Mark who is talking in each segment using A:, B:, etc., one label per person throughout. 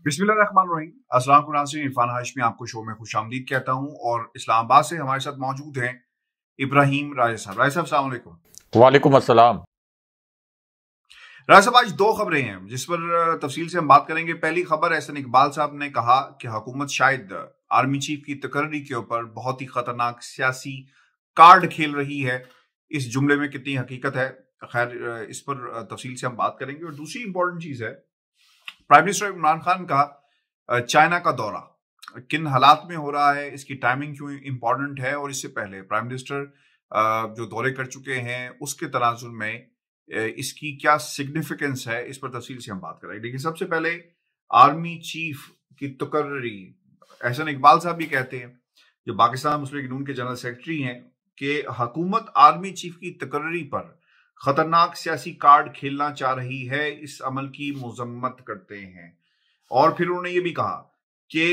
A: बिस्मिल्लाहिर्रहमानिर्रहीम। अस्सलाम वालेकुम। इरफान हाशमी आपको शो में खुशामदीद कहता हूं और इस्लामाबाद से हमारे साथ मौजूद हैं इब्राहिम राजा साहब। राजा साहब अस्सलाम वालेकुम।
B: वालेकुम अस्सलाम।
A: राजा साहब आज दो खबरें हैं जिस पर तफसील से हम बात करेंगे। पहली खबर, एहसन इकबाल साहब ने कहा कि हुकूमत शायद आर्मी चीफ की तकर्री के ऊपर बहुत ही खतरनाक सियासी कार्ड खेल रही है। इस जुमले में कितनी हकीकत है, खैर इस पर तफसील से हम बात करेंगे। और दूसरी इंपॉर्टेंट चीज है, प्राइम मिनिस्टर इमरान खान का चाइना का दौरा किन हालात में हो रहा है, इसकी टाइमिंग क्यों इंपॉर्टेंट है, और इससे पहले प्राइम मिनिस्टर जो दौरे कर चुके हैं उसके तनाजुर में इसकी क्या सिग्निफिकेंस है, इस पर तफसील से हम बात करेंगे। लेकिन सबसे पहले आर्मी चीफ की तकर्री, एहसन इकबाल साहब भी कहते हैं, जो पाकिस्तान मुस्लिम लीग नून के जनरल सेक्रेटरी हैं, कि हुकूमत आर्मी चीफ की तकर्री पर खतरनाक सियासी कार्ड खेलना चाह रही है, इस अमल की मुजम्मत करते हैं। और फिर उन्होंने ये भी कहा कि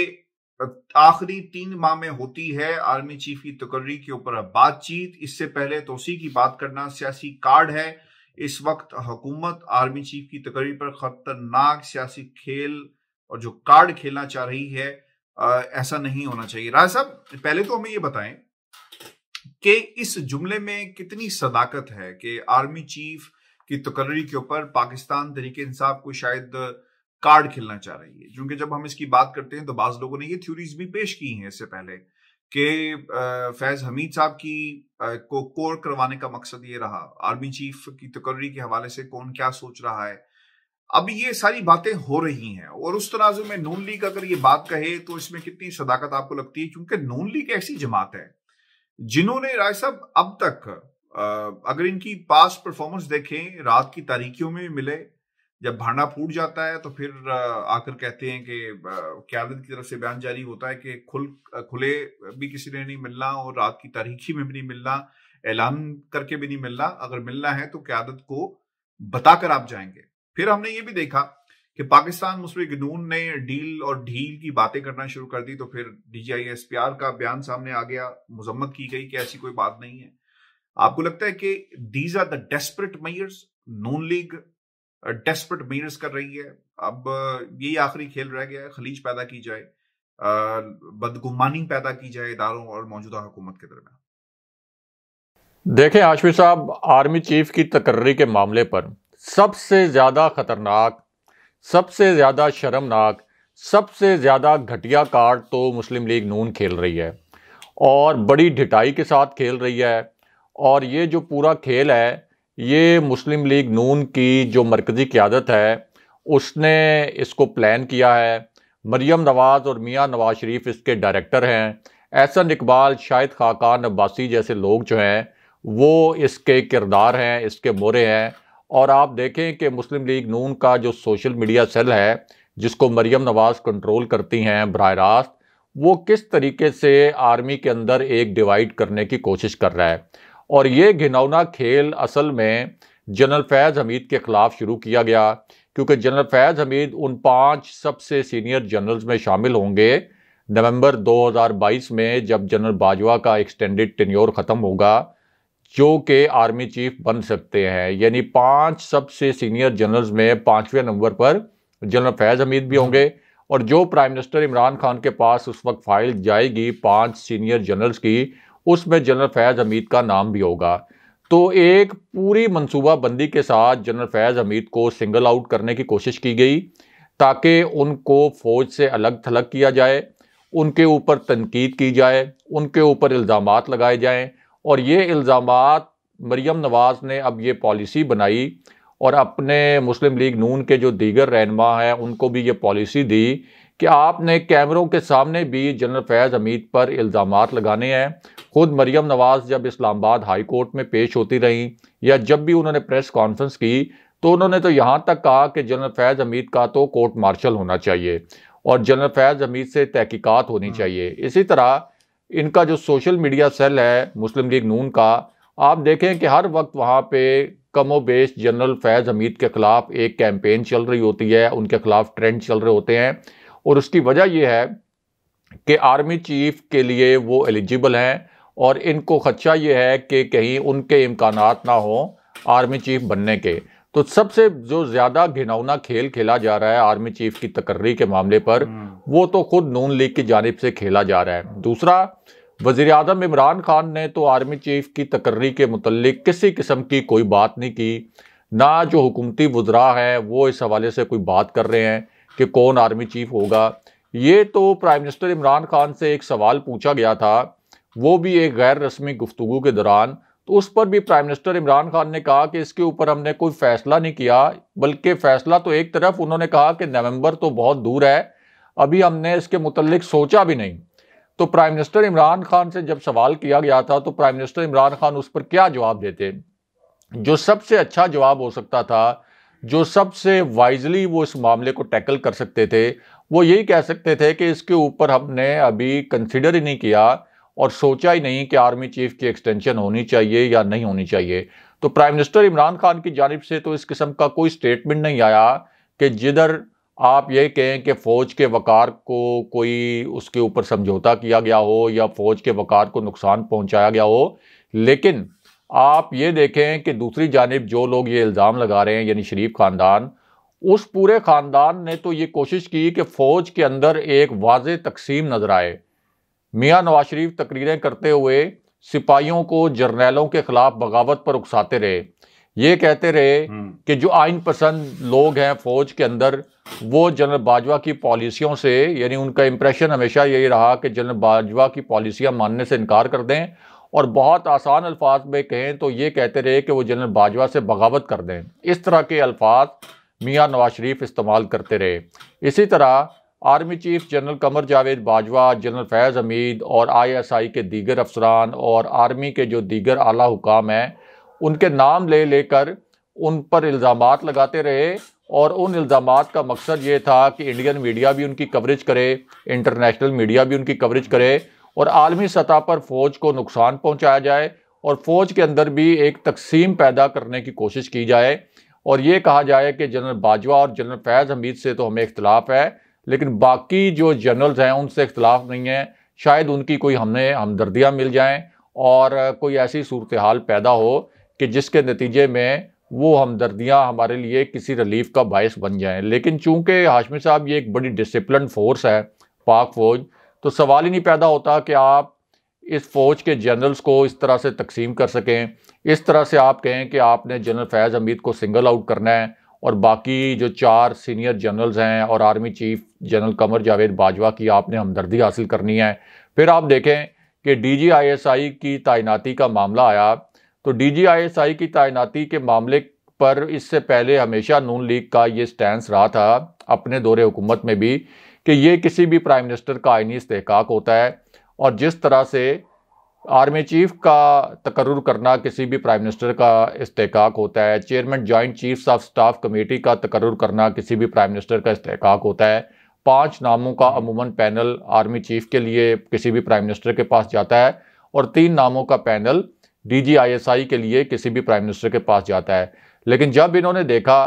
A: आखिरी 3 माह में होती है आर्मी चीफ की तकर्री के ऊपर बातचीत, इससे पहले तोसी की बात करना सियासी कार्ड है। इस वक्त हुकूमत आर्मी चीफ की तकर्री पर खतरनाक सियासी खेल और जो कार्ड खेलना चाह रही है, ऐसा नहीं होना चाहिए। राज साहब, पहले तो हमें ये बताएं कि इस जुमले में कितनी सदाकत है कि आर्मी चीफ की तकर्री के ऊपर पाकिस्तान तहरीक इंसाफ को शायद कार्ड खेलना चाह रही है। क्योंकि जब हम इसकी बात करते हैं तो बाज लोगों ने ये थ्योरीज भी पेश की हैं इससे पहले कि फैज हमीद साहब की को कोर करवाने का मकसद ये रहा, आर्मी चीफ की तकर्री के हवाले से कौन क्या सोच रहा है। अब ये सारी बातें हो रही हैं और उस तनाजुर में नून लीग अगर ये बात कहे तो इसमें कितनी सदाकत आपको लगती है? क्योंकि नून लीग ऐसी जमात है जिन्होंने राय साहब अब तक अगर इनकी पास्ट परफॉर्मेंस देखें, रात की तारीखियों में मिले, जब भांडा फूट जाता है तो फिर आकर कहते हैं कि क़यादत की तरफ से बयान जारी होता है कि खुले भी किसी ने नहीं मिलना और रात की तारीखी में भी नहीं मिलना, ऐलान करके भी नहीं मिलना, अगर मिलना है तो क़यादत को बताकर आप जाएंगे। फिर हमने ये भी देखा कि पाकिस्तान मुस्लिम लीग नून ने डील और ढील की बातें करना शुरू कर दी, तो फिर DGI-SPR का बयान सामने आ गया, मुजम्मत की गई कि ऐसी कोई बात नहीं है। आपको लगता है कि these are the desperate measures, Noon league desperate measures कर रही है? अब यही आखिरी खेल रह गया है, खलीज पैदा की जाए, बदगुमानी पैदा की जाए इदारों और मौजूदा हुकूमत के दरमियान।
B: देखें हाशमी साहब, आर्मी चीफ की तकर्री के मामले पर सबसे ज़्यादा खतरनाक, सबसे ज़्यादा शर्मनाक, सबसे ज़्यादा घटिया कार्ड तो मुस्लिम लीग नून खेल रही है और बड़ी ढिठाई के साथ खेल रही है। और ये जो पूरा खेल है, ये मुस्लिम लीग नून की जो मरकज़ी क़यादत है उसने इसको प्लान किया है। मरियम नवाज़ और मियां नवाज शरीफ इसके डायरेक्टर हैं। एहसन इकबाल, शाहिद खाकान अब्बासी जैसे लोग जो हैं वो इसके किरदार हैं, इसके मोहरे हैं। और आप देखें कि मुस्लिम लीग नून का जो सोशल मीडिया सेल है, जिसको मरियम नवाज़ कंट्रोल करती हैं बराह रास्त, वो किस तरीके से आर्मी के अंदर एक डिवाइड करने की कोशिश कर रहा है। और ये घिनौना खेल असल में जनरल फैज़ हमीद के ख़िलाफ़ शुरू किया गया, क्योंकि जनरल फैज़ हमीद उन 5 सबसे सीनियर जनरल्स में शामिल होंगे नवंबर 2022 में, जब जनरल बाजवा का एक्सटेंडेड टेन्योर ख़त्म होगा, जो कि आर्मी चीफ बन सकते हैं। यानी 5 सबसे सीनियर जनरल्स में 5वें नंबर पर जनरल फैज़ हमीद भी होंगे। और जो प्राइम मिनिस्टर इमरान खान के पास उस वक्त फाइल जाएगी 5 सीनियर जनरल्स की, उसमें जनरल फैज़ हमीद का नाम भी होगा। तो एक पूरी मनसूबाबंदी के साथ जनरल फैज़ हमीद को सिंगल आउट करने की कोशिश की गई, ताकि उनको फ़ौज से अलग थलग किया जाए, उनके ऊपर तनकीद की जाए, उनके ऊपर इल्ज़ामात लगाए जाएँ। और ये इल्ज़ामात मरियम नवाज़ ने अब ये पॉलिसी बनाई और अपने मुस्लिम लीग नून के जो दीगर रहनुमा हैं उनको भी ये पॉलिसी दी कि आपने कैमरों के सामने भी जनरल फैज़ हमीद पर इल्ज़ामात लगाने हैं। खुद मरियम नवाज़ जब इस्लामाबाद हाई कोर्ट में पेश होती रहीं या जब भी उन्होंने प्रेस कॉन्फ्रेंस की, तो उन्होंने तो यहाँ तक कहा कि जनरल फैज़ हमीद का तो कोर्ट मार्शल होना चाहिए और जनरल फैज़ हमीद से तहकीकात होनी चाहिए। इसी तरह इनका जो सोशल मीडिया सेल है मुस्लिम लीग नून का, आप देखें कि हर वक्त वहाँ पे कमो बेश जनरल फैज़ हमीद के ख़िलाफ़ एक कैंपेन चल रही होती है, उनके ख़िलाफ़ ट्रेंड चल रहे होते हैं। और उसकी वजह यह है कि आर्मी चीफ के लिए वो एलिजिबल हैं और इनको खदशा ये है कि कहीं उनके इम्कानात ना हो आर्मी चीफ बनने के। तो सबसे जो ज्यादा घिनौना खेल खेला जा रहा है आर्मी चीफ की तकर्री के मामले पर, वो तो खुद नून लीग की जानिब से खेला जा रहा है। दूसरा, वजीर आजम इमरान खान ने तो आर्मी चीफ की तकर्री के मुतल्लिक किसी किस्म की कोई बात नहीं की, ना जो हुकूमती वज़रा है वो इस हवाले से कोई बात कर रहे हैं कि कौन आर्मी चीफ होगा। ये तो प्राइम मिनिस्टर इमरान खान से एक सवाल पूछा गया था, वो भी एक गैर रस्मी गुफ्तगू के दौरान, तो उस पर भी प्राइम मिनिस्टर इमरान खान ने कहा कि इसके ऊपर हमने कोई फैसला नहीं किया, बल्कि फैसला तो एक तरफ उन्होंने कहा कि नवंबर तो बहुत दूर है, अभी हमने इसके मुतल्लिक सोचा भी नहीं। तो प्राइम मिनिस्टर इमरान खान से जब सवाल किया गया था तो प्राइम मिनिस्टर इमरान खान उस पर क्या जवाब देते? जो सबसे अच्छा जवाब हो सकता था, जो सबसे वाइजली वो इस मामले को टैकल कर सकते थे, वो यही कह सकते थे कि इसके ऊपर हमने अभी कंसिडर ही नहीं किया और सोचा ही नहीं कि आर्मी चीफ की एक्सटेंशन होनी चाहिए या नहीं होनी चाहिए। तो प्राइम मिनिस्टर इमरान खान की जानिब से तो इस किस्म का कोई स्टेटमेंट नहीं आया कि जिधर आप ये कहें कि फ़ौज के वक़ार को कोई उसके ऊपर समझौता किया गया हो या फ़ौज के वक़ार को नुकसान पहुंचाया गया हो। लेकिन आप ये देखें कि दूसरी जानिब जो लोग ये इल्ज़ाम लगा रहे हैं, यानी शरीफ ख़ानदान, उस पूरे ख़ानदान ने तो ये कोशिश की कि फ़ौज के अंदर एक वाज़े तकसीम नज़र आए। मियाँ नवाज शरीफ तकरीरें करते हुए सिपाहियों को जर्नैलों के खिलाफ बगावत पर उकसाते रहे, ये कहते रहे कि जो आइन पसंद लोग हैं फौज के अंदर वो जनरल बाजवा की पॉलिसियों से, यानी उनका इंप्रेशन हमेशा यही रहा कि जनरल बाजवा की पॉलिसियां मानने से इनकार कर दें, और बहुत आसान अल्फाज में कहें तो ये कहते रहे कि वो जनरल बाजवा से बगावत कर दें। इस तरह के अल्फाज मियाँ नवाज शरीफ इस्तेमाल करते रहे। इसी तरह army chief general Qamar Javed Bajwa, general Faiz Hamid और ISI के दीगर अफसरान और आर्मी के जो दीगर आला हुकाम हैं, उनके नाम ले लेकर उन पर इल्ज़ामात लगाते रहे, और उन इल्ज़ामात का मकसद ये था कि इंडियन मीडिया भी उनकी कवरेज करे, इंटरनेशनल मीडिया भी उनकी कवरेज करे, और आलमी सतह पर फ़ौज को नुकसान पहुँचाया जाए और फ़ौज के अंदर भी एक तकसीम पैदा करने की कोशिश की जाए, और ये कहा जाए कि जनरल बाजवा और जनरल फैज़ हमीद से तो हमें इख्तलाफ है, लेकिन बाकी जो जनरल्स हैं उनसे इख्तलाफ नहीं है। शायद उनकी कोई हमें हमदर्दियाँ मिल जाएँ और कोई ऐसी सूरत हाल पैदा हो कि जिसके नतीजे में वो हमदर्दियाँ हमारे लिए किसी रिलीफ का बायस बन जाएं। लेकिन चूंकि हाशमी साहब ये एक बड़ी डिसिप्लिन फोर्स है पाक फ़ौज, तो सवाल ही नहीं पैदा होता कि आप इस फ़ौज के जनरल्स को इस तरह से तकसीम कर सकें। इस तरह से आप कहें कि आपने जनरल फैज़ हमीद को सिंगल आउट करना है और बाकी जो 4 सीनियर जनरल्स हैं और army chief general Qamar Javed Bajwa की आपने हमदर्दी हासिल करनी है। फिर आप देखें कि DGISI की तैनाती का मामला आया, तो DGISI की तैनाती के मामले पर इससे पहले हमेशा नून लीग का ये स्टैंस रहा था अपने दौरे हुकूमत में भी कि ये किसी भी प्राइम मिनिस्टर का आईनी इस्तेहकाक होता है, और जिस तरह से आर्मी चीफ का तकर्रुर करना किसी भी प्राइम मिनिस्टर का इस्तेहकाक होता है, chairman joint chiefs of staff committee का तकर्रुर करना किसी भी प्राइम मिनिस्टर का इस्तेहकाक होता है। 5 नामों का अमूमन पैनल आर्मी चीफ के लिए किसी भी प्राइम मिनिस्टर के पास जाता है और 3 नामों का पैनल DGISI के लिए किसी भी प्राइम मिनिस्टर के पास जाता है। लेकिन जब इन्होंने देखा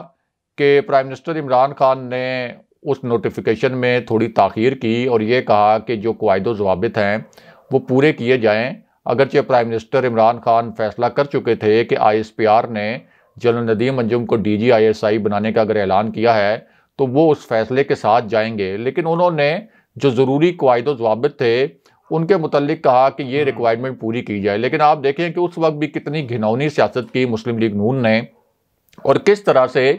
B: कि प्राइम मिनिस्टर इमरान खान ने उस नोटिफिकेशन में थोड़ी ताख़ीर की और ये कहा कि जो क़वाइद व ज़वाबित हैं वो पूरे किए जाएँ, अगरचे प्राइम मिनिस्टर इमरान खान फैसला कर चुके थे कि ISPR ने जनरल नदीम अंजुम को DGISI बनाने का अगर ऐलान किया है तो वो उस फैसले के साथ जाएंगे, लेकिन उन्होंने जो ज़रूरी क़वाइद व ज़वाबित थे उनके मुतल्लिक कहा कि ये रिक्वायरमेंट पूरी की जाए। लेकिन आप देखें कि उस वक्त भी कितनी घिनौनी सियासत की मुस्लिम लीग नून ने, और किस तरह से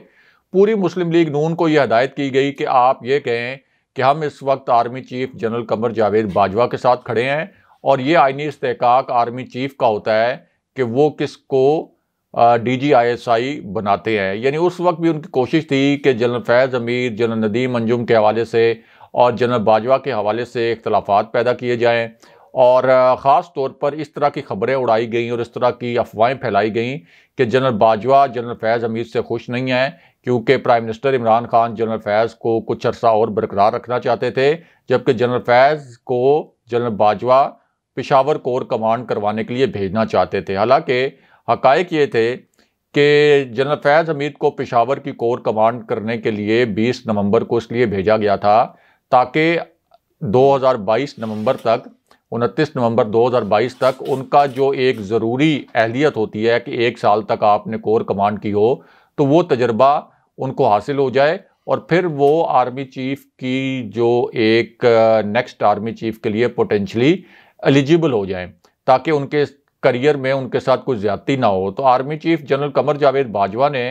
B: पूरी मुस्लिम लीग नून को यह हदायत की गई कि आप ये कहें कि हम इस वक्त army chief general Qamar Javed Bajwa के साथ खड़े हैं और ये आईनी इस्तेहकाक आर्मी चीफ का होता है कि वो किसको DGISI बनाते हैं। यानी उस वक्त भी उनकी कोशिश थी कि जनरल फैज़ हमीद, जनरल नदीम अंजुम के हवाले से और जनरल बाजवा के हवाले से इख्तलाफात पैदा किए जाएँ, और ख़ास तौर पर इस तरह की खबरें उड़ाई गईं और इस तरह की अफवाहें फैलाई गईं कि जनरल बाजवा जनरल फैज़ हमीद से खुश नहीं हैं, क्योंकि prime minister Imran Khan general Faiz को कुछ अरसा और बरकरार रखना चाहते थे, जबकि जनरल फैज़ को general Bajwa Peshawar core command करवाने के लिए भेजना चाहते थे। हालांकि हक़ाइक़ ये थे कि जनरल फैज़ हमीद को पेशावर की कोर कमांड करने के लिए 20 नवंबर को इसलिए भेजा गया था ताकि 2022 नवंबर तक 29 नवंबर 2022 तक उनका जो एक ज़रूरी अहलियत होती है कि 1 साल तक आपने कोर कमांड की हो, तो वो तजर्बा उनको हासिल हो जाए और फिर वो आर्मी चीफ की जो एक नेक्स्ट आर्मी चीफ के लिए पोटेंशली एलिजिबल हो जाएं, ताकि उनके करियर में उनके साथ कोई ज्यादती ना हो। तो army chief general Qamar Javed Bajwa ने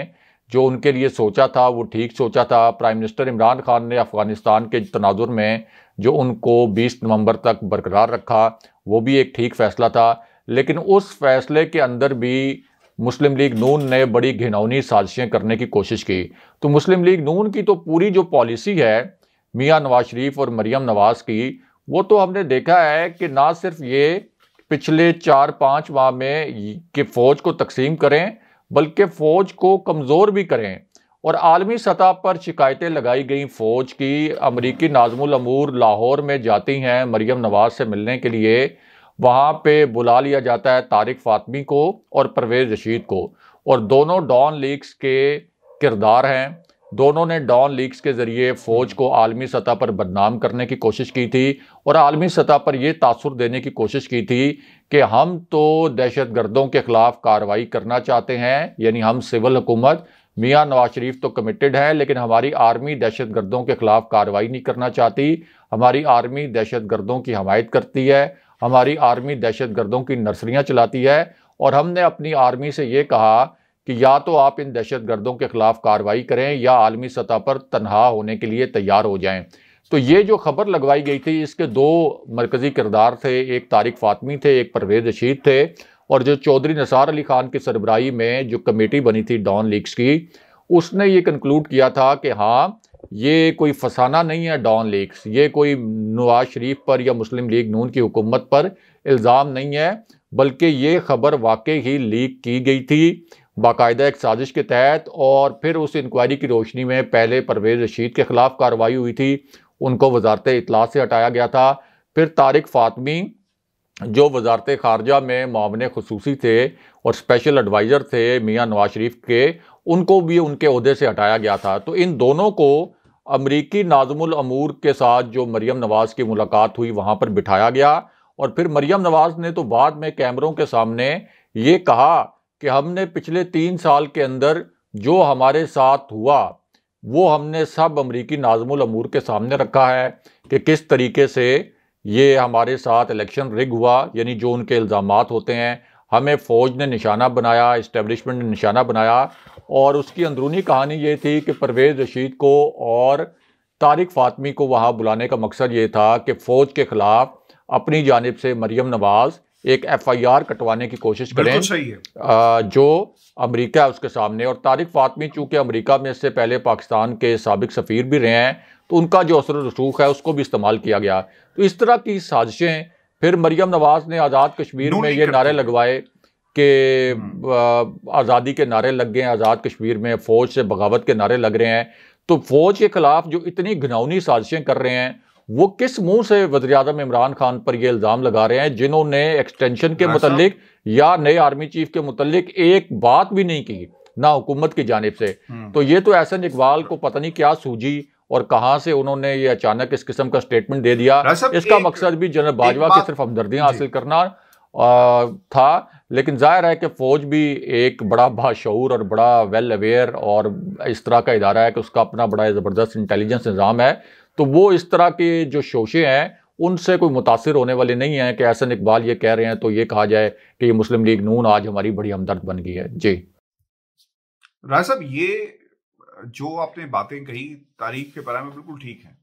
B: जो उनके लिए सोचा था वो ठीक सोचा था। प्राइम मिनिस्टर इमरान खान ने अफगानिस्तान के तनाजुर में जो उनको 20 नवंबर तक बरकरार रखा वो भी एक ठीक फैसला था। लेकिन उस फैसले के अंदर भी मुस्लिम लीग नून ने बड़ी घिनौनी साजिशें करने की कोशिश की। तो मुस्लिम लीग नून की तो पूरी जो पॉलिसी है मियां नवाज शरीफ और मरियम नवाज की, वो तो हमने देखा है कि ना सिर्फ ये पिछले 4-5 माह में कि फौज को तकसीम करें, बल्कि फौज को कमज़ोर भी करें। और आलमी सतह पर शिकायतें लगाई गई फौज की। अमरीकी नाज़मुल अमूर लाहौर में जाती हैं मरियम नवाज से मिलने के लिए, वहाँ पे बुला लिया जाता है तारिक फातमी को और परवेज़ रशीद को, और दोनों डॉन लीग्स के किरदार हैं। दोनों ने डॉन लीग्स के ज़रिए फ़ौज को आलमी सतह पर बदनाम करने की कोशिश की थी और आलमी सतह पर यह तासुर देने की कोशिश की थी कि हम तो दहशत गर्दों के ख़िलाफ़ कार्रवाई करना चाहते हैं, यानी हम सिविल हुकूमत, मियां नवाज शरीफ तो कमिटेड है, लेकिन हमारी आर्मी दहशत गर्दों के ख़िलाफ़ कार्रवाई नहीं करना चाहती। हमारी आर्मी दहशत गर्दों की हमायत करती है, हमारी आर्मी दहशत गर्दों की नर्सरियाँ चलाती है। और हमने अपनी आर्मी से ये कहा कि या तो आप इन दहशत गर्दों के खिलाफ कार्रवाई करें या आलमी सतह पर तनहा होने के लिए तैयार हो जाएं। तो ये जो खबर लगवाई गई थी इसके दो मरकजी किरदार थे, एक तारिक फातमी थे, एक परवेज रशीद थे। और जो चौधरी निसार अली खान की सरबराही में जो कमेटी बनी थी डॉन लीग्स की, उसने ये कंक्लूड किया था कि हाँ ये कोई फसाना नहीं है डॉन लीग्स, ये कोई नवाज शरीफ पर या मुस्लिम लीग नून की हुकूमत पर इल्ज़ाम नहीं है, बल्कि ये खबर वाकई ही लीक की गई थी बाकायदा एक साजिश के तहत। और फिर उस इंक्वायरी की रोशनी में पहले परवेज रशीद के खिलाफ कार्रवाई हुई थी, उनको वजारत इत्तला से हटाया गया था। फिर तारिक फातमी जो वजारत खारजा में मामले खुसूसी थे और स्पेशल एडवाइज़र थे मियां नवाज शरीफ के, उनको भी उनके ओहदे से हटाया गया था। तो इन दोनों को अमरीकी नाज़मुल अमूर के साथ जो मरियम नवाज की मुलाकात हुई वहाँ पर बिठाया गया। और फिर मरियम नवाज ने तो बाद में कैमरों के सामने ये कहा कि हमने पिछले 3 साल के अंदर जो हमारे साथ हुआ वो हमने सब अमरीकी नाज़मुल अमूर के सामने रखा है कि किस तरीके से ये हमारे साथ इलेक्शन रिग हुआ, यानी जो उनके इल्ज़ामात होते हैं हमें फ़ौज ने निशाना बनाया, इस्टेब्लिशमेंट ने निशाना बनाया। और उसकी अंदरूनी कहानी ये थी कि परवेज़ रशीद को और तारिक फातमी को वहाँ बुलाने का मकसद ये था कि फ़ौज के ख़िलाफ़ अपनी जानिब से मरियम नवाज एक FIR कटवाने की कोशिश करें,
A: सही है।
B: जो अमेरिका है उसके सामने। और तारिक फातमी चूँकि अमेरिका में इससे पहले पाकिस्तान के साबिक सफ़ीर भी रहे हैं, तो उनका जो असर रसूख है उसको भी इस्तेमाल किया गया। तो इस तरह की साजिशें। फिर मरियम नवाज ने आज़ाद कश्मीर में ये नारे लगवाए कि आज़ादी के नारे लग गए हैं, आज़ाद कश्मीर में फ़ौज से बगावत के नारे लग रहे हैं। तो फ़ौज के ख़िलाफ़ जो इतनी घिनौनी साजिशें कर रहे हैं, वो किस मुंह से वज़ीर-ए-आज़म इमरान खान पर ये इल्ज़ाम लगा रहे हैं, जिन्होंने एक्सटेंशन के मुतल्लिक या नए आर्मी चीफ के मुतल्लिक एक बात भी नहीं की, ना हुकूमत की जानिब से। तो ये तो एहसन इकबाल को पता नहीं क्या सूझी और कहाँ से उन्होंने ये अचानक इस किस्म का स्टेटमेंट दे दिया। इसका मकसद भी जनरल बाजवा की सिर्फ हमदर्दियाँ हासिल करना था। लेकिन जाहिर है कि फ़ौज भी एक बड़ा बाशऊर और बड़ा वेल अवेयर और इस तरह का इदारा है कि उसका अपना बड़ा ज़बरदस्त इंटेलिजेंस निज़ाम है। तो वो इस तरह के जो शोशे हैं उनसे कोई मुतासिर होने वाले नहीं हैं कि एहसन इकबाल ये कह रहे हैं तो ये कहा जाए कि ये मुस्लिम लीग नून आज हमारी बड़ी हमदर्द बन गई है। जी
A: राय साहब, ये जो आपने बातें कही तारीख के बारे में बिल्कुल ठीक है।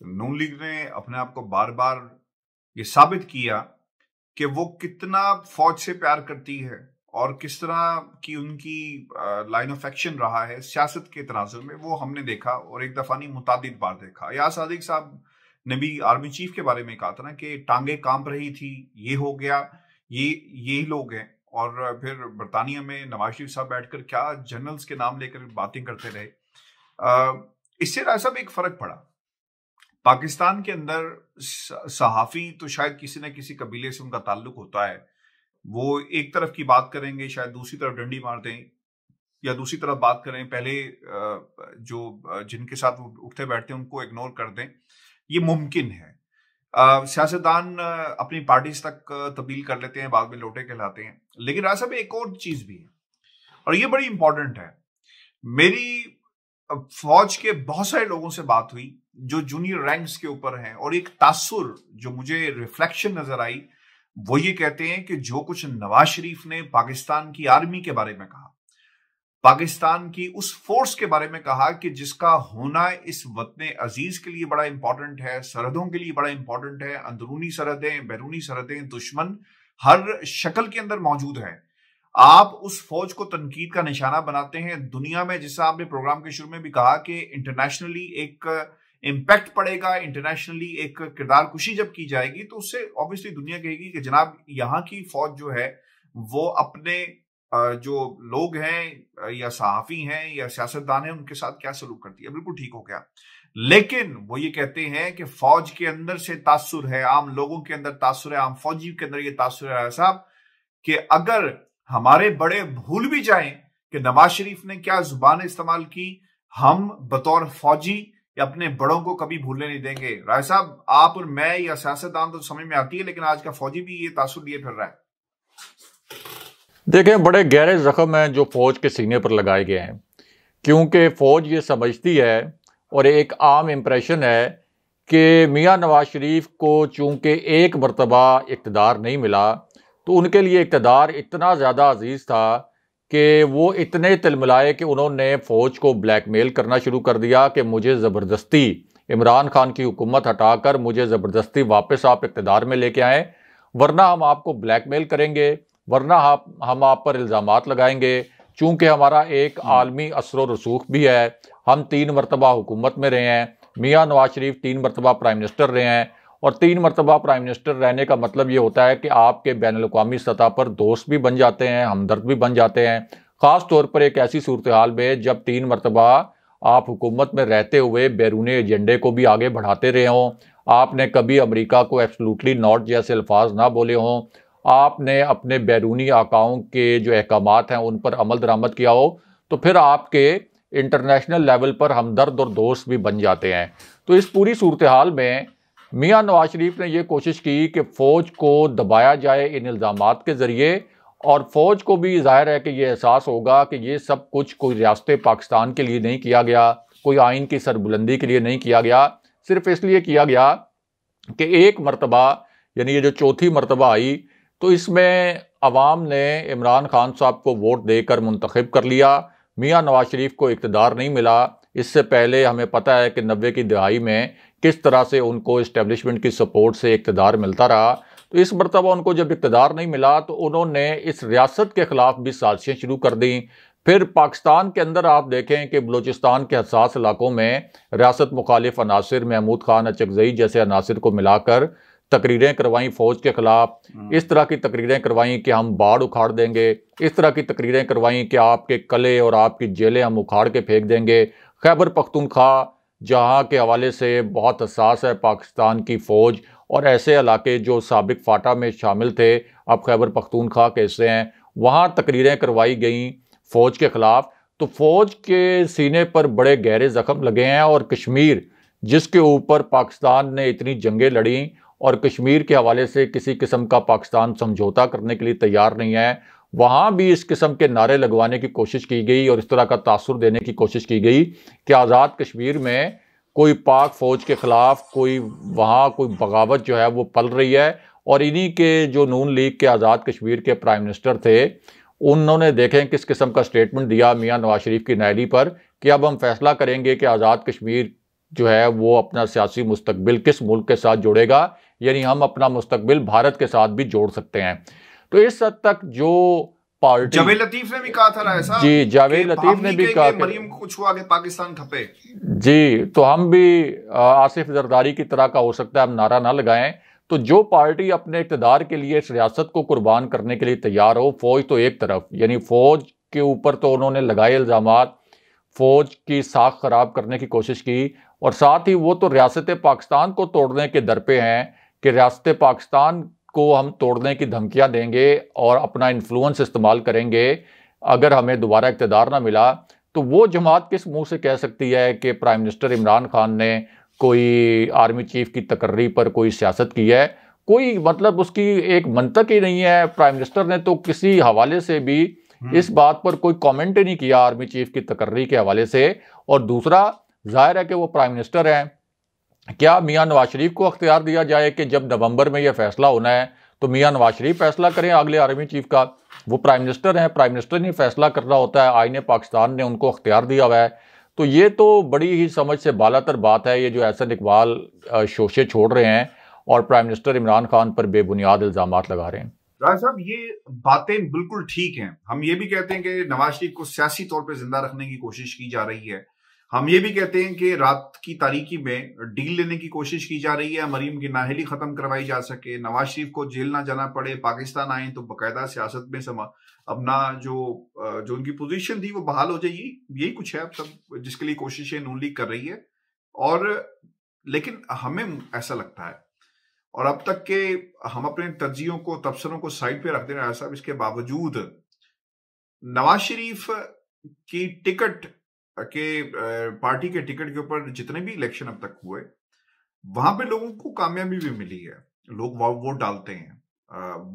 A: नून लीग ने अपने आप को बार बार ये साबित किया कि वो कितना फौज से प्यार करती है और किस तरह की उनकी लाइन ऑफ एक्शन रहा है सियासत के तनाजुर में, वो हमने देखा और एक दफा नहीं मुतादिद बार देखा। या सादिक साहब ने भी आर्मी चीफ के बारे में कहा था ना कि टांगे कांप रही थी, ये हो गया, यही लोग हैं। और फिर बरतानिया में नवाज शरीफ साहब बैठकर क्या जनरल्स के नाम लेकर बातें करते रहे। इससे राय साहब एक फर्क पड़ा। पाकिस्तान के अंदर सहाफी तो शायद किसी न किसी कबीले से उनका ताल्लुक होता है, वो एक तरफ की बात करेंगे, शायद दूसरी तरफ डंडी मार दें, या दूसरी तरफ बात करें, पहले जो जिनके साथ वो उठते बैठते हैं उनको इग्नोर कर दें। ये मुमकिन है। सियासतदान अपनी पार्टीज तक तब्दील कर लेते हैं, बाद में लोटे कहलाते हैं। लेकिन राय साहब एक और चीज भी है और ये बड़ी इंपॉर्टेंट है। मेरी फौज के बहुत सारे लोगों से बात हुई जो जूनियर रैंक्स के ऊपर हैं, और एक तासुर जो मुझे रिफ्लेक्शन नजर आई वो ये कहते हैं कि जो कुछ नवाज शरीफ ने पाकिस्तान की आर्मी के बारे में कहा, पाकिस्तान की उस फोर्स के बारे में कहा कि जिसका होना इस वतन अजीज के लिए बड़ा इंपॉर्टेंट है, सरहदों के लिए बड़ा इंपॉर्टेंट है, अंदरूनी सरहदें, बैरूनी सरहदें, दुश्मन हर शक्ल के अंदर मौजूद है, आप उस फौज को तनकीद का निशाना बनाते हैं। दुनिया में, जैसा आपने प्रोग्राम के शुरू में भी कहा कि इंटरनेशनली एक इम्पैक्ट पड़ेगा, इंटरनेशनली एक किरदार कुशी जब की जाएगी तो उससे ऑब्वियसली दुनिया कहेगी कि जनाब यहाँ की फौज जो है वो अपने जो लोग हैं या सहाफी हैं या सियासतदान हैं उनके साथ क्या सलूक करती है। बिल्कुल ठीक हो गया, लेकिन वो ये कहते हैं कि फौज के अंदर से तासुर है, आम लोगों के अंदर तासुर है, आम फौजी के अंदर ये तासुर है साहब कि अगर हमारे बड़े भूल भी जाएं कि नवाज शरीफ ने क्या जुबान इस्तेमाल की, हम बतौर फौजी या अपने बड़ों को कभी भूलने नहीं देंगे। राय साहब, आप और मैं या सियासतदान तो समझ में आती है, लेकिन आज का फौजी भी ये तासुर लिए फिर रहा है।
B: देखें, बड़े गहरे जख्म हैं जो फौज के सीने पर लगाए गए हैं, क्योंकि फौज ये समझती है और एक आम इम्प्रेशन है कि मियां नवाज शरीफ को चूंकि एक मरतबा इक़्तिदार नहीं मिला तो उनके लिए इक़्तिदार इतना ज़्यादा अजीज़ था कि वो इतने तिलमिलाए कि उन्होंने फ़ौज को ब्लैकमेल करना शुरू कर दिया कि मुझे ज़बरदस्ती इमरान खान की हुकूमत हटाकर मुझे ज़बरदस्ती वापस आप इक़्तिदार में लेके आएँ, वरना हम आपको ब्लैकमेल करेंगे, वरना हम आप पर इल्ज़ामात लगाएंगे। चूँकि हमारा एक आलमी असर व रसूख भी है, हम 3 मरतबा हुकूमत में रहे हैं, मियाँ नवाज शरीफ 3 मरतबा प्राइम मिनिस्टर रहे हैं, और 3 मरतबा प्राइम मिनिस्टर रहने का मतलब ये होता है कि आपके बैनुल-अक़वामी सतह पर दोस्त भी बन जाते हैं, हमदर्द भी बन जाते हैं। ख़ास तौर पर एक ऐसी सूरत हाल में जब 3 मरतबा आप हुकूमत में रहते हुए बैरूनी एजेंडे को भी आगे बढ़ाते रहे हों, आपने कभी अमेरिका को एब्सोल्युटली नॉट जैसे अल्फाज ना बोले हों, आपने अपने बैरूनी आकाओं के जो अहकामात हैं उन पर अमल दरामद किया हो, तो फिर आपके इंटरनेशनल लेवल पर हमदर्द और दोस्त भी बन जाते हैं। तो इस पूरी सूरत हाल में मियाँ नवाज शरीफ ने यह कोशिश की कि फ़ौज को दबाया जाए इन इल्ज़ामात के ज़रिए, और फ़ौज को भी ज़ाहिर है कि ये एहसास होगा कि ये सब कुछ कोई रियासत पाकिस्तान के लिए नहीं किया गया, कोई आइन की सरबुलंदी के लिए नहीं किया गया, सिर्फ इसलिए किया गया कि एक मरतबा, यानी ये जो चौथी मरतबा आई, तो इसमें अवाम ने इमरान खान साहब को वोट देकर मुंतखब कर लिया। मियाँ नवाज शरीफ को इक़्तिदार नहीं मिला। इससे पहले हमें पता है कि 90 की दहाई में किस तरह से उनको इस्टेब्लिशमेंट की सपोर्ट से इक़्तिदार मिलता रहा। तो इस मरतबा उनको जब इक़्तिदार नहीं मिला तो उन्होंने इस रियासत के ख़िलाफ़ भी साजिशें शुरू कर दी। फिर पाकिस्तान के अंदर आप देखें कि बलूचिस्तान के हसास इलाकों में रियासत मुखालिफ अनासिर, महमूद खान अचकज़ई जैसे अनासिर को मिलाकर तकरीरें करवाई फ़ौज के ख़िलाफ़। इस तरह की तकरीरें करवाई कि हम बाढ़ उखाड़ देंगे, इस तरह की तकरीरें करवाई कि आपके किले और आपकी जेलें हम उखाड़ के फेंक देंगे। खैबर पख्तूनख्वा जहाँ के हवाले से बहुत हसास है पाकिस्तान की फ़ौज, और ऐसे इलाके जो साबिक फाटा में शामिल थे अब खैबर पख्तूनख्वा के हिस्से हैं, वहाँ तकरीरें करवाई गई फ़ौज के ख़िलाफ़। तो फ़ौज के सीने पर बड़े गहरे ज़ख्म लगे हैं, और कश्मीर जिसके ऊपर पाकिस्तान ने इतनी जंगें लड़ी और कश्मीर के हवाले से किसी किस्म का पाकिस्तान समझौता करने के लिए तैयार नहीं है, वहाँ भी इस किस्म के नारे लगवाने की कोशिश की गई और इस तरह का तासुर देने की कोशिश की गई कि आज़ाद कश्मीर में कोई पाक फ़ौज के ख़िलाफ़ कोई वहाँ कोई बगावत जो है वो पल रही है। और इन्हीं के जो नून लीग के आज़ाद कश्मीर के प्राइम मिनिस्टर थे, उन्होंने देखें किस किस्म का स्टेटमेंट दिया मियाँ नवाज शरीफ की नायली पर कि अब हम फैसला करेंगे कि आज़ाद कश्मीर जो है वो अपना सियासी मुस्तकबिल किस मुल्क के साथ जोड़ेगा, यानी हम अपना मुस्तकबिल भारत के साथ भी जोड़ सकते हैं। तो इस हद तक जो पार्टी,
A: जावेद लतीफ़ ने भी कहा था ऐसा,
B: जी जावेद लतीफ़ ने भी कहा
A: मरियम को कुछ हुआ कि पाकिस्तान खपे।
B: जी, तो हम भी आसिफ जरदारी की तरह का हो सकता है हम नारा ना लगाएं। तो जो पार्टी अपने इक़्तिदार के लिए इस रियासत को कुर्बान करने के लिए तैयार हो, फ़ौज तो एक तरफ, यानी फ़ौज के ऊपर तो उन्होंने लगाए इल्ज़ामात, फ़ौज की साख ख़राब करने की कोशिश की, और साथ ही वो तो रियासत पाकिस्तान को तोड़ने के दर पे हैं कि रियासत पाकिस्तान को हम तोड़ने की धमकियां देंगे और अपना इन्फ्लुएंस इस्तेमाल करेंगे अगर हमें दोबारा इक़्तिदार ना मिला। तो वो जमात किस मुंह से कह सकती है कि प्राइम मिनिस्टर इमरान खान ने कोई आर्मी चीफ की तकर्री पर कोई सियासत की है? कोई मतलब उसकी एक मंतक ही नहीं है। प्राइम मिनिस्टर ने तो किसी हवाले से भी इस बात पर कोई कमेंट ही नहीं किया आर्मी चीफ की तकर्री के हवाले से। और दूसरा, जाहिर है कि वो प्राइम मिनिस्टर हैं, क्या मियां नवाज शरीफ को अख्तियार दिया जाए कि जब नवंबर में यह फैसला होना है तो मियां नवाज शरीफ फैसला करें अगले आर्मी चीफ का? वो प्राइम मिनिस्टर हैं, प्राइम मिनिस्टर ने फैसला करना होता है, आईने पाकिस्तान ने उनको अख्तियार दिया हुआ है। तो ये तो बड़ी ही समझ से बालातर बात है, ये जो एहसन इकबाल शोशे छोड़ रहे हैं और प्राइम मिनिस्टर इमरान खान पर बेबुनियाद इल्जामात लगा रहे हैं।
A: राज साहब, ये बातें बिल्कुल ठीक हैं। हम ये भी कहते हैं कि नवाज शरीफ को सियासी तौर पे जिंदा रखने की कोशिश की जा रही है। हम ये भी कहते हैं कि रात की तारीकी में डील लेने की कोशिश की जा रही है, मरीम की नाअहली खत्म करवाई जा सके, नवाज शरीफ को जेल ना जाना पड़े, पाकिस्तान आए तो बाकायदा सियासत में अपना जो उनकी पोजीशन थी वो बहाल हो जाएगी। यही कुछ है अब तक जिसके लिए कोशिशें नून लीग कर रही है। और लेकिन हमें ऐसा लगता है, और अब तक के हम अपने तरजीहों को, तबसरों को साइड पे रख दे रहे हैं साहब, इसके बावजूद नवाज शरीफ की टिकट के पार्टी के टिकट के ऊपर जितने भी इलेक्शन अब तक हुए, वहां पे लोगों को कामयाबी भी मिली है। लोग वोट डालते हैं,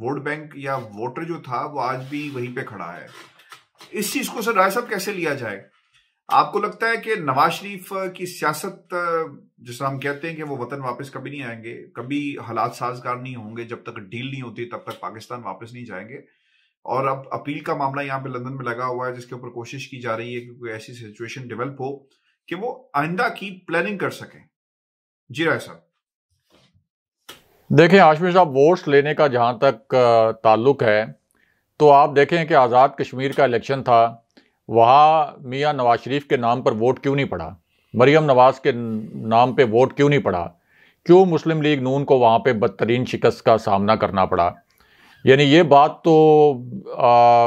A: वोट बैंक या वोटर जो था वो आज भी वहीं पे खड़ा है। इस चीज को सर राय साहब कैसे लिया जाए? आपको लगता है कि नवाज शरीफ की सियासत, जिसे हम कहते हैं कि वो वतन वापस कभी नहीं आएंगे, कभी हालात साजगार नहीं होंगे, जब तक डील नहीं होती तब तक पाकिस्तान वापस नहीं जाएंगे, और अब अपील का मामला यहाँ पे लंदन में लगा हुआ है जिसके ऊपर कोशिश की जा रही है कि कोई ऐसी सिचुएशन डेवलप हो कि वो आइंदा की प्लानिंग कर सकें। जी राय साहब।
B: देखें हाशमी साहब, वोट्स लेने का जहां तक ताल्लुक है तो आप देखें कि आज़ाद कश्मीर का इलेक्शन था, वहाँ मियां नवाज शरीफ के नाम पर वोट क्यों नहीं पड़ा, मरियम नवाज के नाम पे वोट क्यों नहीं पड़ा, क्यों मुस्लिम लीग नून को वहाँ पे बदतरीन शिकस्त का सामना करना पड़ा? यानी ये बात तो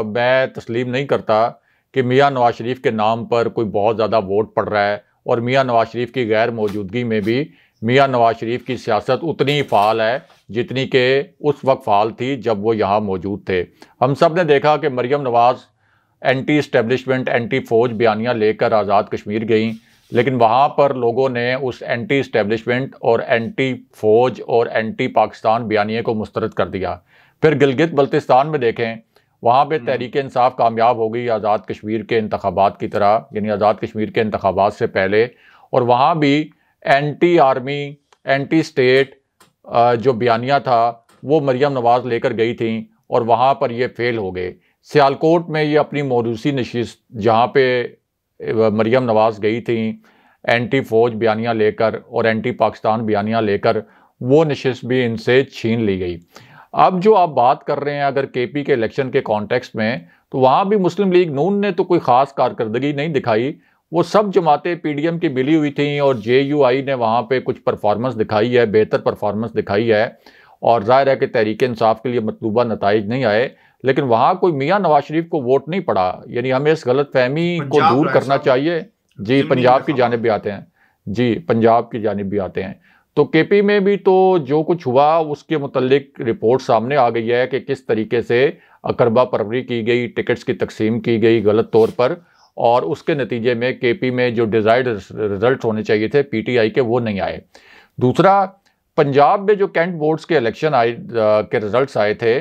B: मैं तस्लीम नहीं करता कि मियां नवाज शरीफ के नाम पर कोई बहुत ज़्यादा वोट पड़ रहा है, और मियां नवाज शरीफ की गैर मौजूदगी में भी मियां नवाज शरीफ की सियासत उतनी ही फ़ाल है जितनी कि उस वक्त फ़ाल थी जब वो यहाँ मौजूद थे। हम सब ने देखा कि Maryam Nawaz anti establishment, anti फ़ौज बयानियाँ लेकर आज़ाद कश्मीर गई, लेकिन वहाँ पर लोगों ने उस एंटी इस्टेब्लिशमेंट और एंटी फ़ौज और एंटी पाकिस्तान बयानिए को मुस्तरद कर दिया। फिर गिलगित बल्तिस्तान में देखें, वहाँ पे तहरीक इंसाफ कामयाब हो गई आज़ाद कश्मीर के इंतखाबात की तरह, यानी आज़ाद कश्मीर के इंतखाबात से पहले, और वहाँ भी एंटी आर्मी, एंटी स्टेट जो बयानिया था वो मरियम नवाज लेकर गई थी और वहाँ पर ये फेल हो गए। सियालकोट में ये अपनी मौरूसी नशिस्त जहाँ पे मरियम नवाज गई थी एंटी फ़ौज बयानियाँ लेकर और एंटी पाकिस्तान बयानियाँ लेकर, वो नशिस्त भी इनसे छीन ली गई। अब जो आप बात कर रहे हैं अगर केपी के इलेक्शन के कॉन्टेक्स्ट में, तो वहाँ भी मुस्लिम लीग नून ने तो कोई ख़ास कारकर्दगी नहीं दिखाई। वो सब जमातें पीडीएम की मिली हुई थी और जेयूआई ने वहाँ पे कुछ परफॉर्मेंस दिखाई है, बेहतर परफॉर्मेंस दिखाई है, और जाहिर है कि तहरीक इंसाफ के लिए मतलूबा नताइज नहीं आए, लेकिन वहाँ कोई मियां नवाज शरीफ को वोट नहीं पड़ा। यानी हमें इस गलत फहमी को दूर करना चाहिए। जी, पंजाब की जानिब भी आते हैं, जी पंजाब की जानिब भी आते हैं। तो केपी में भी तो जो कुछ हुआ उसके मुतल्लिक रिपोर्ट सामने आ गई है कि किस तरीके से अकरबा परवरी की गई, टिकट्स की तकसीम की गई गलत तौर पर, और उसके नतीजे में केपी में जो डिज़ायर्ड रिजल्ट होने चाहिए थे पीटीआई के, वो नहीं आए। दूसरा, पंजाब में जो कैंट बोर्ड्स के इलेक्शन के रिजल्ट्स आए थे,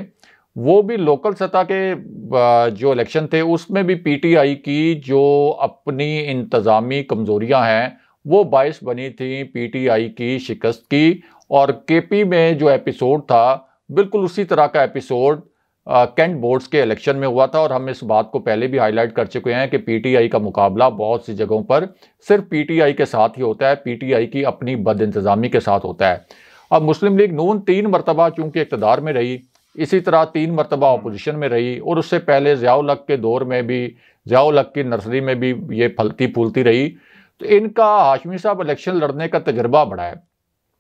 B: वो भी लोकल सतह के जो इलेक्शन थे उसमें भी पीटीआई की जो अपनी इंतज़ामी कमज़ोरियां हैं वो बायस बनी थी पीटीआई की शिकस्त की। और केपी में जो एपिसोड था बिल्कुल उसी तरह का एपिसोड कैंट बोर्ड्स के इलेक्शन में हुआ था, और हम इस बात को पहले भी हाईलाइट कर चुके हैं कि पीटीआई का मुकाबला बहुत सी जगहों पर सिर्फ पीटीआई के साथ ही होता है, पीटीआई की अपनी बदइंतज़ामी के साथ होता है। अब मुस्लिम लीग नून 3 मरतबा चूँकि इक़्तिदार में रही, इसी तरह 3 मरतबा अपोजिशन में रही, और उससे पहले ज़ियाउल हक़ के दौर में भी, ज़ियाउल हक़ की नर्सरी में भी ये फलती फूलती रही। तो इनका हाशमी साहब इलेक्शन लड़ने का तजर्बा बड़ा है,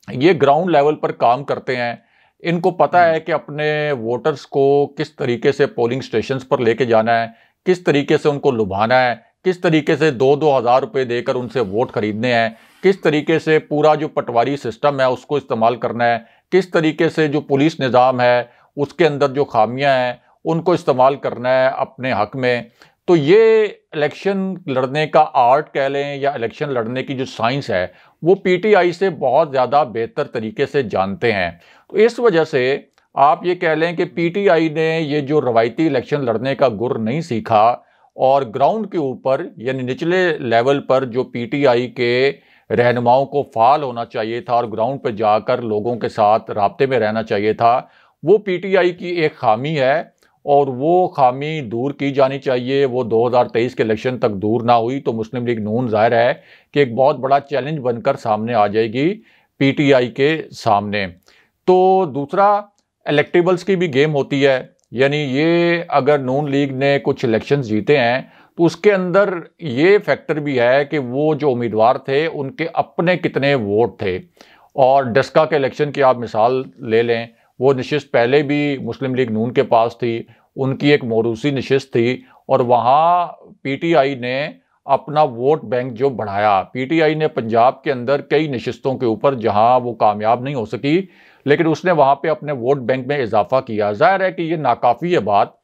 B: ये ग्राउंड लेवल पर काम करते हैं, इनको पता है कि अपने वोटर्स को किस तरीके से पोलिंग स्टेशंस पर लेके जाना है, किस तरीके से उनको लुभाना है, किस तरीके से 2-2 हज़ार रुपये देकर उनसे वोट खरीदने हैं, किस तरीके से पूरा जो पटवारी सिस्टम है उसको इस्तेमाल करना है, किस तरीके से जो पुलिस निज़ाम है उसके अंदर जो खामियां हैं उनको इस्तेमाल करना है अपने हक में। तो ये इलेक्शन लड़ने का आर्ट कह लें या इलेक्शन लड़ने की जो साइंस है वो पीटीआई से बहुत ज़्यादा बेहतर तरीके से जानते हैं। तो इस वजह से आप ये कह लें कि पीटीआई ने ये जो रवायती इलेक्शन लड़ने का गुर नहीं सीखा और ग्राउंड के ऊपर यानी निचले लेवल पर जो पीटीआई के रहनुमाओं को फाल होना चाहिए था और ग्राउंड पर जाकर लोगों के साथ राब्ते में रहना चाहिए था, वो पीटीआई की एक खामी है और वो खामी दूर की जानी चाहिए। वो 2023 के इलेक्शन तक दूर ना हुई तो मुस्लिम लीग नून जाहिर है कि एक बहुत बड़ा चैलेंज बनकर सामने आ जाएगी पीटीआई के सामने। तो दूसरा, इलेक्टेबल्स की भी गेम होती है, यानी ये अगर नून लीग ने कुछ इलेक्शंस जीते हैं तो उसके अंदर ये फैक्टर भी है कि वो जो उम्मीदवार थे उनके अपने कितने वोट थे। और डस्का के इलेक्शन की आप मिसाल ले लें, वो नशिस्त पहले भी मुस्लिम लीग नून के पास थी, उनकी एक मौरूसी नशिस्त थी और वहाँ पीटीआई ने अपना वोट बैंक जो बढ़ाया। पीटीआई ने पंजाब के अंदर कई नशिस्तों के ऊपर जहाँ वो कामयाब नहीं हो सकी, लेकिन उसने वहाँ पे अपने वोट बैंक में इजाफा किया। जाहिर है कि ये नाकाफ़ी है बात,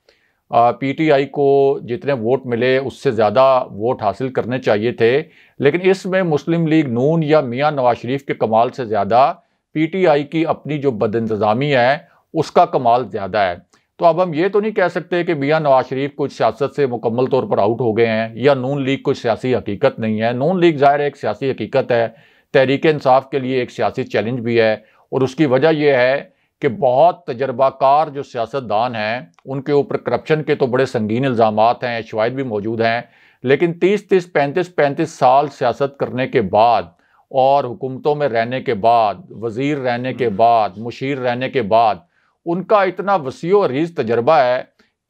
B: पीटीआई को जितने वोट मिले उससे ज़्यादा वोट हासिल करने चाहिए थे, लेकिन इसमें मुस्लिम लीग नून या मियां नवाज शरीफ के कमाल से ज़्यादा पीटीआई की अपनी जो बदइंतज़ामी है उसका कमाल ज़्यादा है। तो अब हम ये तो नहीं कह सकते कि मियां नवाज शरीफ कुछ सियासत से मुकम्मल तौर पर आउट हो गए हैं या नून लीग कुछ सियासी हकीकत नहीं है। नून लीग ज़ाहिर एक सियासी हकीकत है, तहरीक इंसाफ के लिए एक सियासी चैलेंज भी है और उसकी वजह यह है कि बहुत तजर्बाकार जो सियासतदान हैं उनके ऊपर करप्शन के तो बड़े संगीन इल्ज़ामात हैं, शवाहिद भी मौजूद हैं, लेकिन 30-30, 35-35 साल सियासत करने के बाद और हुकूमतों में रहने के बाद, वज़ीर रहने के बाद, मुशीर रहने के बाद उनका इतना वसीओ अरीज़ तजर्बा है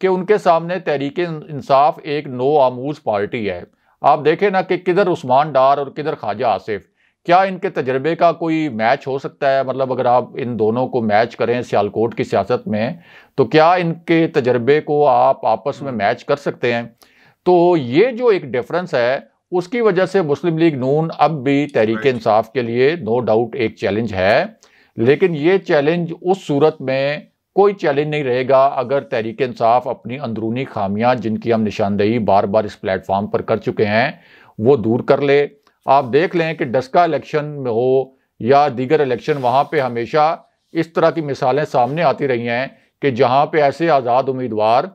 B: कि उनके सामने तहरीक इंसाफ एक नो आमूज पार्टी है। आप देखें ना कि किधर उस्मान डार और किधर ख्वाजा आसिफ, क्या इनके तजर्बे का कोई मैच हो सकता है? मतलब अगर आप इन दोनों को मैच करें सियालकोट की सियासत में तो क्या इनके तजर्बे को आप आपस में मैच कर सकते हैं? तो ये जो एक डिफरेंस है उसकी वजह से मुस्लिम लीग नून अब भी तहरीक इंसाफ के लिए नो डाउट एक चैलेंज है, लेकिन ये चैलेंज उस सूरत में कोई चैलेंज नहीं रहेगा अगर तहरीक इंसाफ अपनी अंदरूनी खामियां जिनकी हम निशानदेही बार बार इस प्लेटफॉर्म पर कर चुके हैं वो दूर कर ले। आप देख लें कि डस्का इलेक्शन में हो या दीगर इलेक्शन, वहाँ पे हमेशा इस तरह की मिसालें सामने आती रही हैं कि जहाँ पे ऐसे आज़ाद उम्मीदवार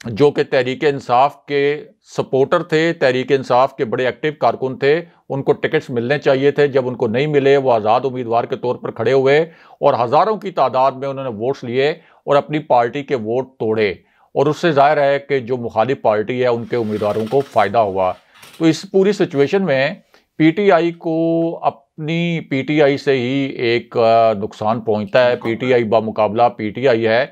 B: जो कि तहरीक इंसाफ के सपोर्टर थे, तहरीक इंसाफ के बड़े एक्टिव कारकुन थे, उनको टिकट्स मिलने चाहिए थे, जब उनको नहीं मिले वो आज़ाद उम्मीदवार के तौर पर खड़े हुए और हज़ारों की तादाद में उन्होंने वोट्स लिए और अपनी पार्टी के वोट तोड़े और उससे जाहिर है कि जो मुखालिफ पार्टी है उनके उम्मीदवारों को फ़ायदा हुआ। तो इस पूरी सिचुएशन में पीटीआई को अपनी पीटीआई से ही एक नुकसान पहुंचता है। पीटीआई बामुकाबला पीटीआई है।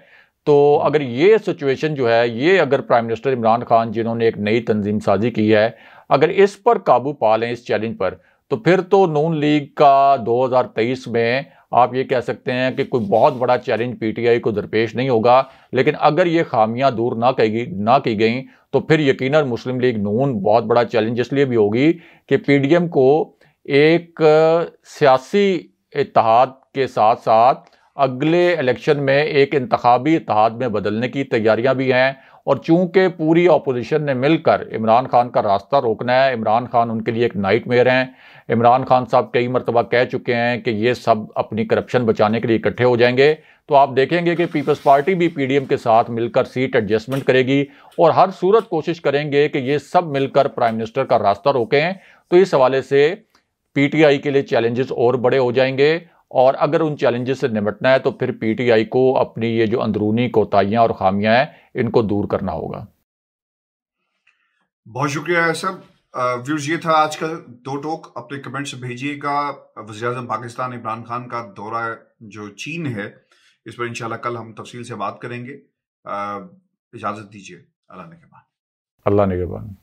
B: तो अगर ये सिचुएशन जो है, ये अगर प्राइम मिनिस्टर इमरान खान जिन्होंने एक नई तंजीम साजी की है, अगर इस पर काबू पा लें इस चैलेंज पर, तो फिर तो नून लीग का 2023 में आप ये कह सकते हैं कि कोई बहुत बड़ा चैलेंज पीटीआई को दरपेश नहीं होगा। लेकिन अगर ये खामियां दूर ना की गई तो फिर यकीनन मुस्लिम लीग नून बहुत बड़ा चैलेंज इसलिए भी होगी कि पीडीएम को एक सियासी इत्तेहाद के साथ साथ अगले इलेक्शन में एक इंतखाबी इत्तेहाद में बदलने की तैयारियां भी हैं और चूंकि पूरी अपोजिशन ने मिलकर इमरान खान का रास्ता रोकना है, इमरान खान उनके लिए एक नाइटमेयर हैं। इमरान खान साहब कई मरतबा कह चुके हैं कि ये सब अपनी करप्शन बचाने के लिए इकट्ठे हो जाएंगे। तो आप देखेंगे कि पीपल्स पार्टी भी पीडीएम के साथ मिलकर सीट एडजस्टमेंट करेगी और हर सूरत कोशिश करेंगे कि ये सब मिलकर प्राइम मिनिस्टर का रास्ता रोकें। तो इस हवाले से पीटीआई के लिए चैलेंजेस और बड़े हो जाएंगे और अगर उन चैलेंजेस से निपटना है तो फिर पीटीआई को अपनी ये जो अंदरूनी कोताहियां और खामियां हैं इनको दूर करना होगा।
A: बहुत शुक्रिया सब व्यूज। ये था आज का दो टोक। अपने कमेंट्स भेजिएगा। वज़ीर-ए-आज़म पाकिस्तान इमरान खान का दौरा जो चीन है इस पर इंशाल्लाह कल हम तफसील से बात करेंगे। इजाजत दीजिए। अल्लाह निगहबान।
B: अल्लाह निगहबान।